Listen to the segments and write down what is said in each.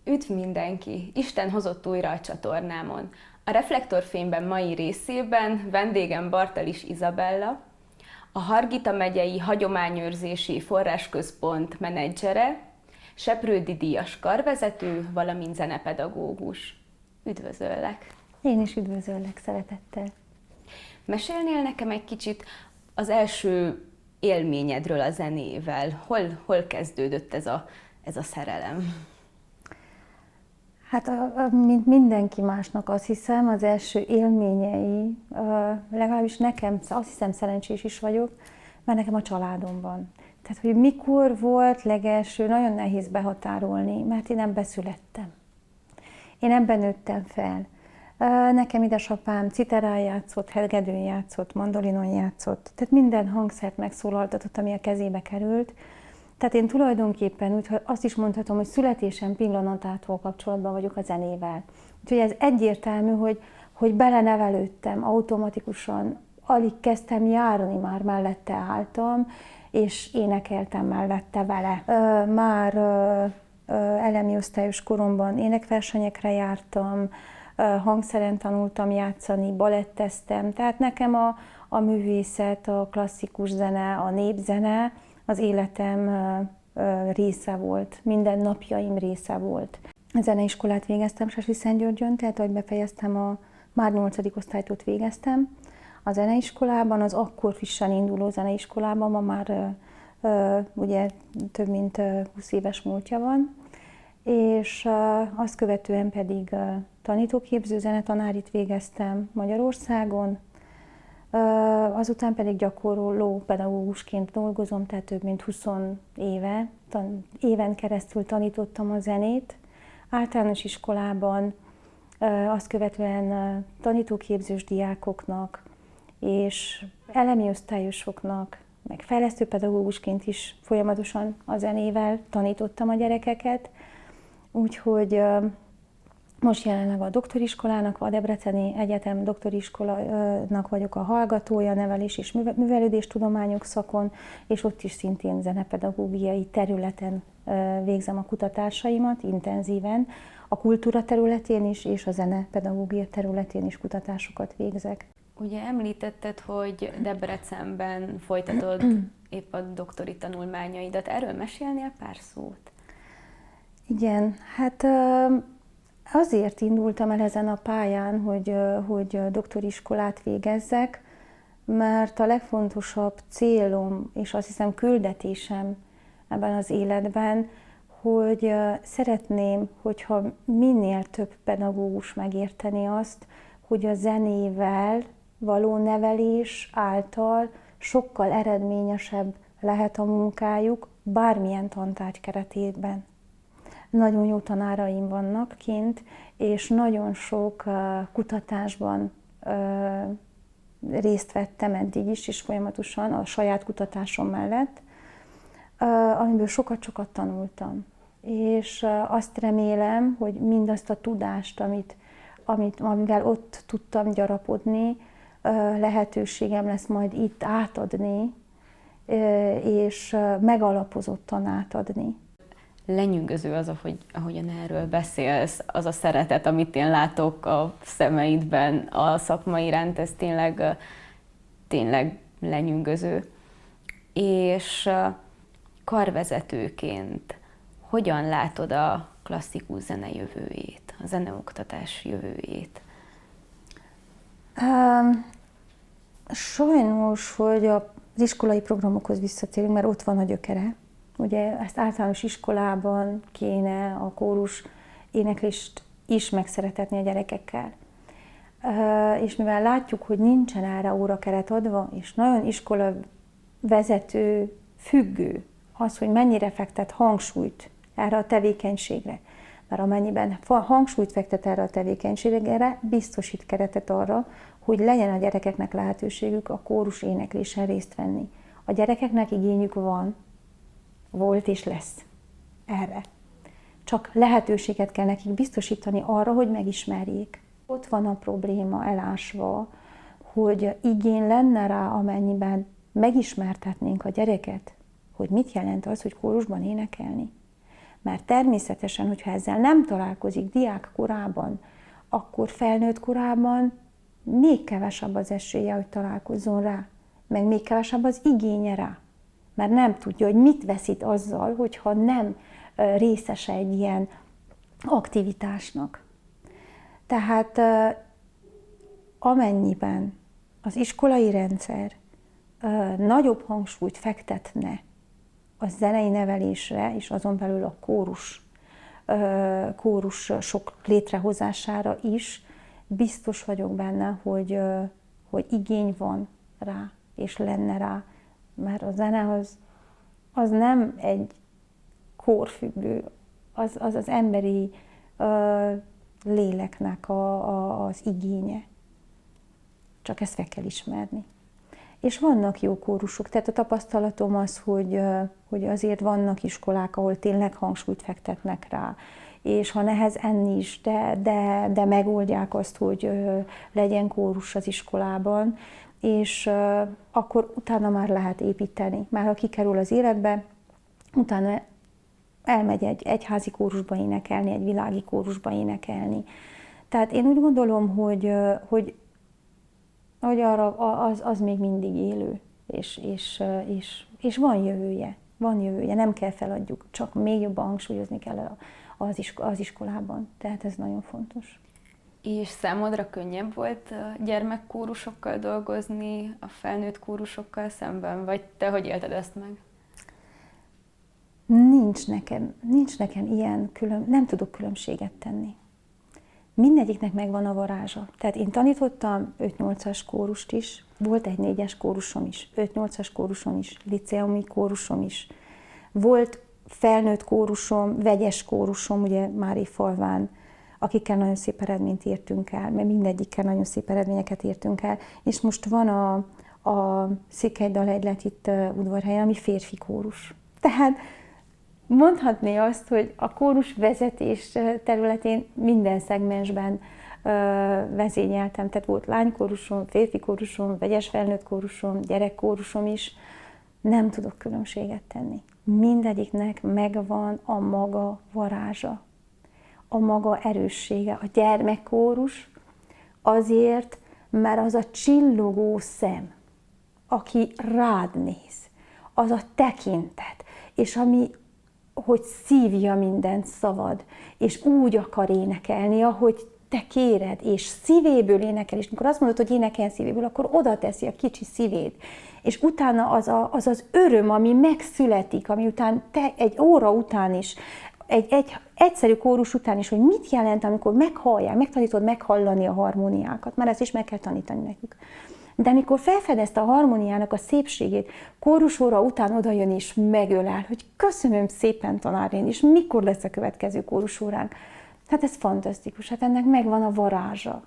Üdv mindenki! Isten hozott újra a csatornámon. A Reflektorfényben mai részében vendégem Bartalis Izabella, a Hargita megyei Hagyományőrzési Forrásközpont menedzsere, Seprődi díjas karvezető, valamint zenepedagógus. Üdvözöllek! Én is üdvözöllek szeretettel. Mesélnél nekem egy kicsit az első élményedről a zenével? Hol kezdődött ez a szerelem? Hát, mint mindenki másnak, azt hiszem, az első élményei, legalábbis nekem, azt hiszem, szerencsés is vagyok, mert nekem a családom van. Tehát, hogy mikor volt legelső, nagyon nehéz behatárolni, mert én ebben születtem. Én ebben nőttem fel. Nekem édesapám citerán játszott, hegedűn játszott, mandolinon játszott, tehát minden hangszert megszólaltatott, ami a kezébe került. Tehát én tulajdonképpen azt is mondhatom, hogy születésem pillanatától kapcsolatban vagyok a zenével. Úgyhogy ez egyértelmű, hogy belenevelődtem automatikusan, alig kezdtem járni, már mellette álltam, és énekeltem mellette vele. Már elemi osztályos koromban énekversenyekre jártam, hangszeren tanultam játszani, baletteztem, tehát nekem a művészet, a klasszikus zene, a népzene az életem része volt, minden napjaim része volt. A zeneiskolát végeztem Sasliszentgyörgyön, tehát ahogy befejeztem, már 8. osztályt végeztem a zeneiskolában, az akkor frissen induló zeneiskolában, ma már ugye több mint 20 éves múltja van, és azt követően pedig tanítóképző zenetanárit végeztem Magyarországon, azután pedig gyakorló pedagógusként dolgozom, tehát több mint 20 éve, éven keresztül tanítottam a zenét. Általános iskolában, azt követően tanítóképzős diákoknak és elemi osztályosoknak, meg fejlesztő pedagógusként is folyamatosan a zenével tanítottam a gyerekeket. Úgyhogy most jelenleg a doktoriskolának, a Debreceni Egyetem doktoriskolának vagyok a hallgatója, nevelés és művelődéstudományok szakon, és ott is szintén zenepedagógiai területen végzem a kutatásaimat intenzíven. A kultúra területén is, és a zenepedagógia területén is kutatásokat végzek. Ugye említetted, hogy Debrecenben folytatod épp a doktori tanulmányaidat. Erről mesélnél pár szót? Igen, hát azért indultam el ezen a pályán, hogy doktoriskolát végezzek, mert a legfontosabb célom, és azt hiszem küldetésem ebben az életben, hogy szeretném, hogyha minél több pedagógus megérteni azt, hogy a zenével való nevelés által sokkal eredményesebb lehet a munkájuk bármilyen tantárgy keretében. Nagyon jó tanáraim vannak kint, és nagyon sok kutatásban részt vettem eddig is, és folyamatosan a saját kutatásom mellett, amiből sokat-sokat tanultam. És azt remélem, hogy mindazt a tudást, amivel ott tudtam gyarapodni, lehetőségem lesz majd itt átadni, és megalapozottan átadni. Lenyűgöző az, ahogyan erről beszélsz, az a szeretet, amit én látok a szemeidben a szakma iránt, ez tényleg lenyűgöző. És karvezetőként hogyan látod a klasszikus zene jövőjét, a zeneoktatás jövőjét? Sajnos, hogy az iskolai programokhoz visszatérünk, mert ott van a gyökere. Ugye ezt általános iskolában kéne a kórus éneklést is megszeretetni a gyerekekkel. És mivel látjuk, hogy nincsen erre órakeret adva, és nagyon iskola vezető függő az, hogy mennyire fektet hangsúlyt erre a tevékenységre. Mert amennyiben hangsúlyt fektet erre a tevékenységre, biztosít keretet arra, hogy legyen a gyerekeknek lehetőségük a kórus éneklésen részt venni. A gyerekeknek igényük van, volt és lesz erre. Csak lehetőséget kell nekik biztosítani arra, hogy megismerjék. Ott van a probléma elásva, hogy igény lenne rá, amennyiben megismertetnénk a gyereket, hogy mit jelent az, hogy kórusban énekelni. Mert természetesen, hogyha ezzel nem találkozik diák korában, akkor felnőtt korában még kevesebb az esélye, hogy találkozzon rá, meg még kevesebb az igénye rá. Mert nem tudja, hogy mit veszít azzal, hogyha nem részese egy ilyen aktivitásnak. Tehát amennyiben az iskolai rendszer nagyobb hangsúlyt fektetne a zenei nevelésre, és azon belül a kórus sok létrehozására is, biztos vagyok benne, hogy igény van rá, és lenne rá, mert a zene az nem egy kórfüggő, az emberi léleknek az igénye. Csak ezt fel kell ismerni. És vannak jó kórusok, tehát a tapasztalatom az, hogy azért vannak iskolák, ahol tényleg hangsúlyt fektetnek rá, és ha nehez enni is, de megoldják azt, hogy legyen kórus az iskolában, és akkor utána már lehet építeni. Már ha kikerül az életbe, utána elmegy egy egyházi kórusba énekelni, egy világi kórusba énekelni. Tehát én úgy gondolom, hogy arra az még mindig élő, és van jövője. Van jövője, nem kell feladjuk, csak még jobban hangsúlyozni kell az iskolában. Tehát ez nagyon fontos. És számodra könnyebb volt gyermekkórusokkal dolgozni a felnőtt kórusokkal szemben, vagy te hogy élted ezt meg? Nincs nekem ilyen nem tudok különbséget tenni. Mindegyiknek megvan a varázsa. Tehát én tanítottam 5-8-as kórust is, volt egy 4-es kórusom is, 5-8-as kórusom is, liceumi kórusom is. Volt felnőtt kórusom, vegyes kórusom, ugye Márifalván, akikkel nagyon szép eredményt értünk el, mert mindegyikkel nagyon szép eredményeket értünk el. És most van a Székely Dalegylet itt Udvarhelyen, ami férfi kórus. Tehát mondhatné azt, hogy a kórus vezetés területén minden szegmensben vezényeltem. Tehát volt lánykórusom, férfi kórusom, vegyes felnőtt kórusom, gyerekkórusom is. Nem tudok különbséget tenni. Mindegyiknek megvan a maga varázsa, a maga erőssége. A gyermekkórus azért, mert az a csillogó szem, aki rád néz, az a tekintet, és hogy szívja mindent szavad, és úgy akar énekelni, ahogy te kéred, és szívéből énekel, és mikor azt mondod, hogy énekelj szívéből, akkor oda teszi a kicsi szívét. És utána az öröm, ami megszületik, ami után te egy óra után is, egy egyszerű kórus után is, hogy mit jelent, amikor meghallják, megtanítod meghallani a harmóniákat, mert ezt is meg kell tanítani nekük. De amikor felfedezte a harmóniának a szépségét, kórusóra után odajön és megölel, hogy köszönöm szépen, tanárén, és mikor lesz a következő kórusóránk. Hát ez fantasztikus, hát ennek megvan a varázsa.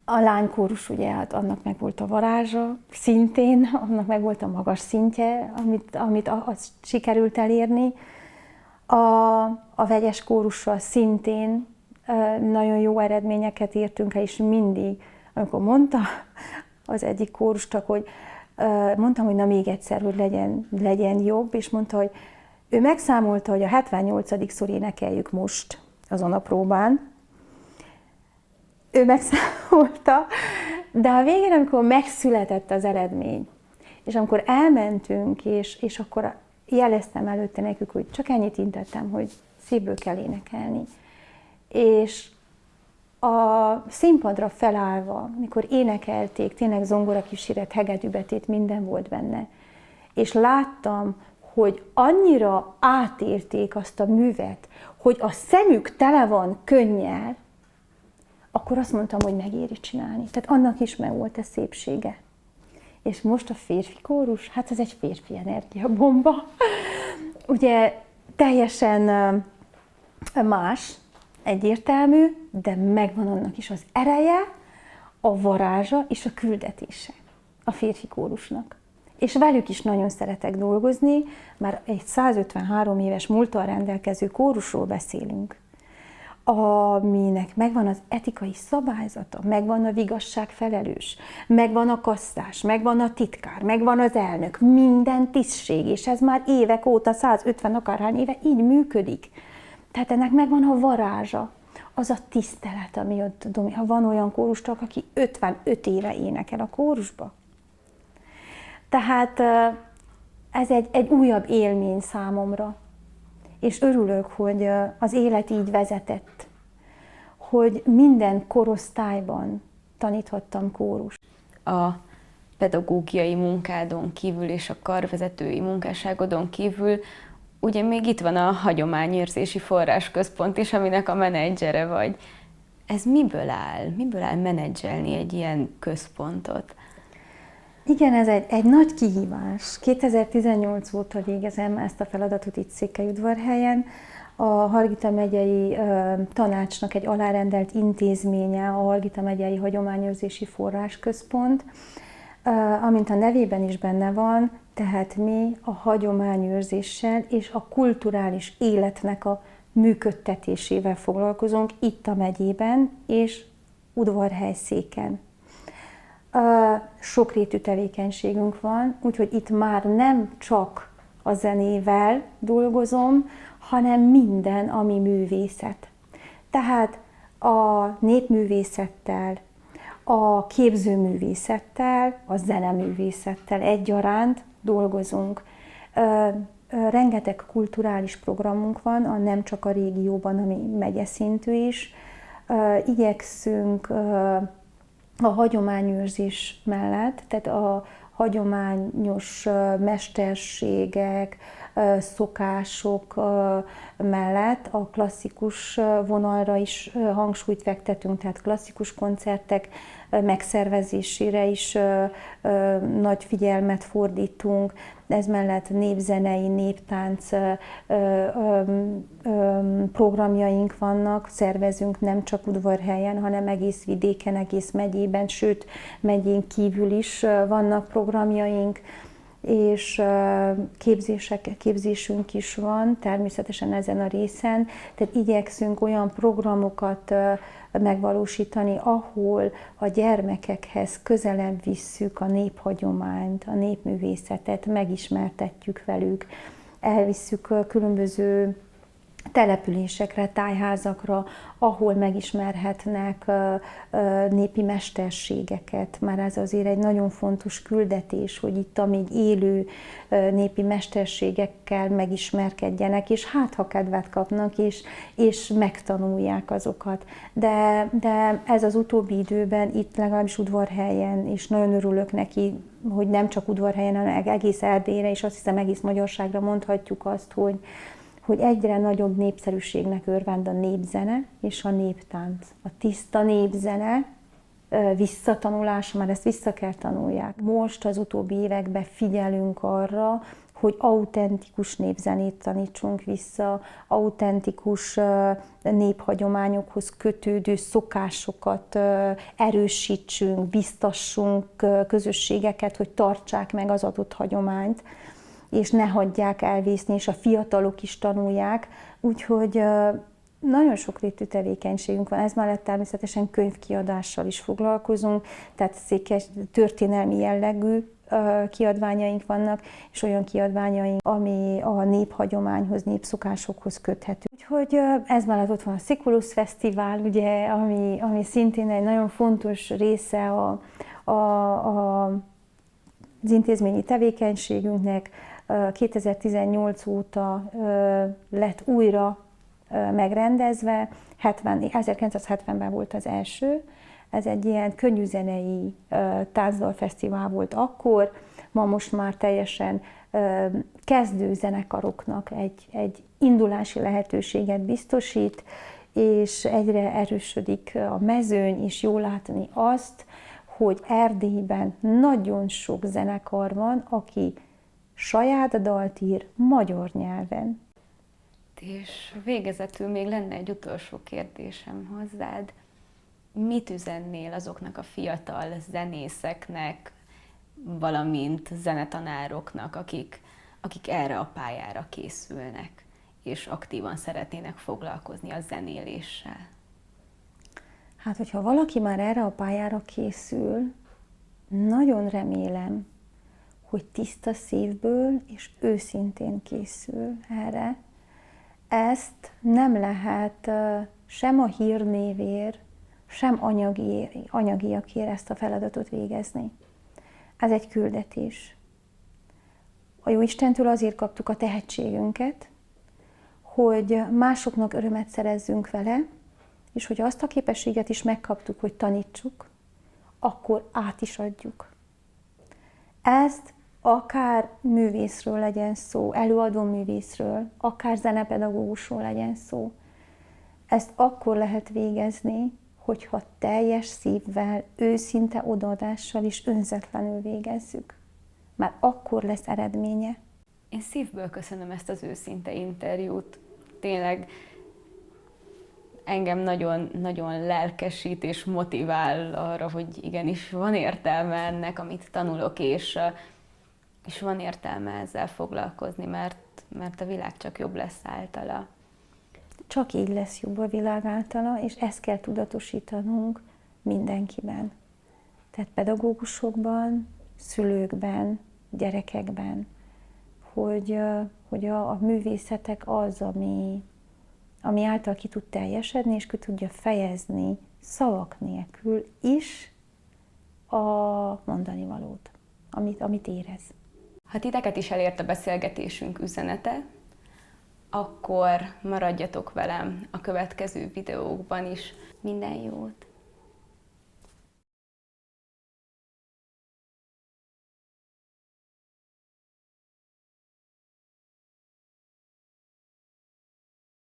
A lánykórus, ugye, hát annak meg volt a varázsa, szintén, annak meg volt a magas szintje, amit azt sikerült elérni. A vegyes kórussal szintén nagyon jó eredményeket értünk el, és mindig, amikor mondta az egyik kórustak, hogy mondtam, hogy na még egyszer, hogy legyen jobb, és mondta, hogy ő megszámolta, hogy a 78-szor énekeljük most azon a próbán. Ő megszámolta, de a végén, amikor megszületett az eredmény, és amikor elmentünk, és akkor jeleztem előtte nekük, hogy csak ennyit intettem, hogy szívből kell énekelni. És a színpadra felállva, mikor énekelték, tényleg zongorakíséret, hegedűbetét, minden volt benne. És láttam, hogy annyira átérték azt a művet, hogy a szemük tele van könnyel, akkor azt mondtam, hogy megéri csinálni. Tehát annak is meg volt a szépsége. És most a férfi kórus, hát ez egy férfi energiabomba. Ugye teljesen más, egyértelmű, de megvan annak is az ereje, a varázsa és a küldetése a férfi kórusnak. És velük is nagyon szeretek dolgozni, már egy 153 éves múlttal rendelkező kórusról beszélünk, aminek megvan az etikai szabályzata, megvan a vigasságfelelős, megvan a kasszás, megvan a titkár, megvan az elnök, minden tisztség, és ez már évek óta, 150 akárhány éve így működik. Tehát ennek megvan a varázsa, az a tisztelet, ami ott ha van olyan kórustag, aki 55 éve énekel a kórusba. Tehát ez egy újabb élmény számomra, és örülök, hogy az élet így vezetett, hogy minden korosztályban taníthattam kórust. A pedagógiai munkádon kívül és a karvezetői munkásságodon kívül ugye még itt van a Hagyományőrzési Forrásközpont is, aminek a menedzsere vagy. Ez miből áll? Miből áll menedzselni egy ilyen központot? Igen, ez egy nagy kihívás. 2018 óta végezem ezt a feladatot itt Székelyudvarhelyen. A Hargita megyei tanácsnak egy alárendelt intézménye a Hargita megyei Hagyományőrzési Forrásközpont, amint a nevében is benne van, tehát mi a hagyományőrzéssel és a kulturális életnek a működtetésével foglalkozunk itt a megyében és Udvarhelyszéken. Sokrétű tevékenységünk van, úgyhogy itt már nem csak a zenével dolgozom, hanem minden, ami művészet. Tehát a népművészettel, a képzőművészettel, a zeneművészettel egyaránt dolgozunk. Rengeteg kulturális programunk van, nem csak a régióban, ami megyeszintű is. Igyekszünk a hagyományőrzés mellett, tehát a hagyományos mesterségek, szokások mellett a klasszikus vonalra is hangsúlyt fektetünk, tehát klasszikus koncertek megszervezésére is nagy figyelmet fordítunk. Ez mellett népzenei, néptánc programjaink vannak, szervezünk nem csak Udvarhelyen, hanem egész vidéken, egész megyében, sőt megyén kívül is vannak programjaink, és képzésünk is van, természetesen ezen a részen, tehát igyekszünk olyan programokat megvalósítani, ahol a gyermekekhez közelebb visszük a néphagyományt, a népművészetet, megismertetjük velük, elvisszük különböző településekre, tájházakra, ahol megismerhetnek népi mesterségeket. Már ez azért egy nagyon fontos küldetés, hogy itt a még élő népi mesterségekkel megismerkedjenek, és hát ha kedvet kapnak, és megtanulják azokat. De ez az utóbbi időben itt legalábbis Udvarhelyen, és nagyon örülök neki, hogy nem csak Udvarhelyen, hanem egész Erdélyre, és azt hiszem egész Magyarságra mondhatjuk azt, hogy egyre nagyobb népszerűségnek örvend a népzene és a néptánc. A tiszta népzene visszatanulása, már ezt vissza kell tanulják. Most az utóbbi években figyelünk arra, hogy autentikus népzenét tanítsunk vissza, autentikus néphagyományokhoz kötődő szokásokat erősítsünk, biztassunk közösségeket, hogy tartsák meg az adott hagyományt, és ne hagyják elvészni, és a fiatalok is tanulják. Úgyhogy nagyon sokrétű tevékenységünk van. Ez mellett természetesen könyvkiadással is foglalkozunk, tehát történelmi jellegű kiadványaink vannak, és olyan kiadványaink, ami a néphagyományhoz, népszokásokhoz köthető. Úgyhogy ez mellett ott van a Szikulusz Fesztivál, ugye, ami szintén egy nagyon fontos része az intézményi tevékenységünknek. 2018 óta lett újra megrendezve, 1970-ben volt az első, ez egy ilyen könnyűzenei táncdalfesztivál volt akkor, ma most már teljesen kezdő zenekaroknak egy indulási lehetőséget biztosít, és egyre erősödik a mezőny, és jól látni azt, hogy Erdélyben nagyon sok zenekar van, aki saját dalt ír magyar nyelven. És végezetül még lenne egy utolsó kérdésem hozzád. Mit üzennél azoknak a fiatal zenészeknek, valamint zenetanároknak, akik erre a pályára készülnek, és aktívan szeretnének foglalkozni a zenéléssel? Hát, hogyha valaki már erre a pályára készül, nagyon remélem, hogy tiszta szívből és őszintén készül erre, ezt nem lehet sem a hírnévért, sem anyagiakért ezt a feladatot végezni. Ez egy küldetés. A Jóistentől azért kaptuk a tehetségünket, hogy másoknak örömet szerezzünk vele, és hogy azt a képességet is megkaptuk, hogy tanítsuk, akkor át is adjuk. Ezt akár művészről legyen szó, előadó művészről, akár zenepedagógusról legyen szó, ezt akkor lehet végezni, hogyha teljes szívvel, őszinte odaadással és önzetlenül végezzük. Már akkor lesz eredménye. Én szívből köszönöm ezt az őszinte interjút. Tényleg engem nagyon lelkesít és motivál arra, hogy igenis van értelme ennek, amit tanulok, és van értelme ezzel foglalkozni, mert a világ csak jobb lesz általa. Csak így lesz jobb a világ általa, és ezt kell tudatosítanunk mindenkiben. Tehát pedagógusokban, szülőkben, gyerekekben, hogy a művészetek az, ami által ki tud teljesedni, és ki tudja fejezni szavak nélkül is a mondani valót, amit érez. Ha titeket is elért a beszélgetésünk üzenete, akkor maradjatok velem a következő videókban is. Minden jót!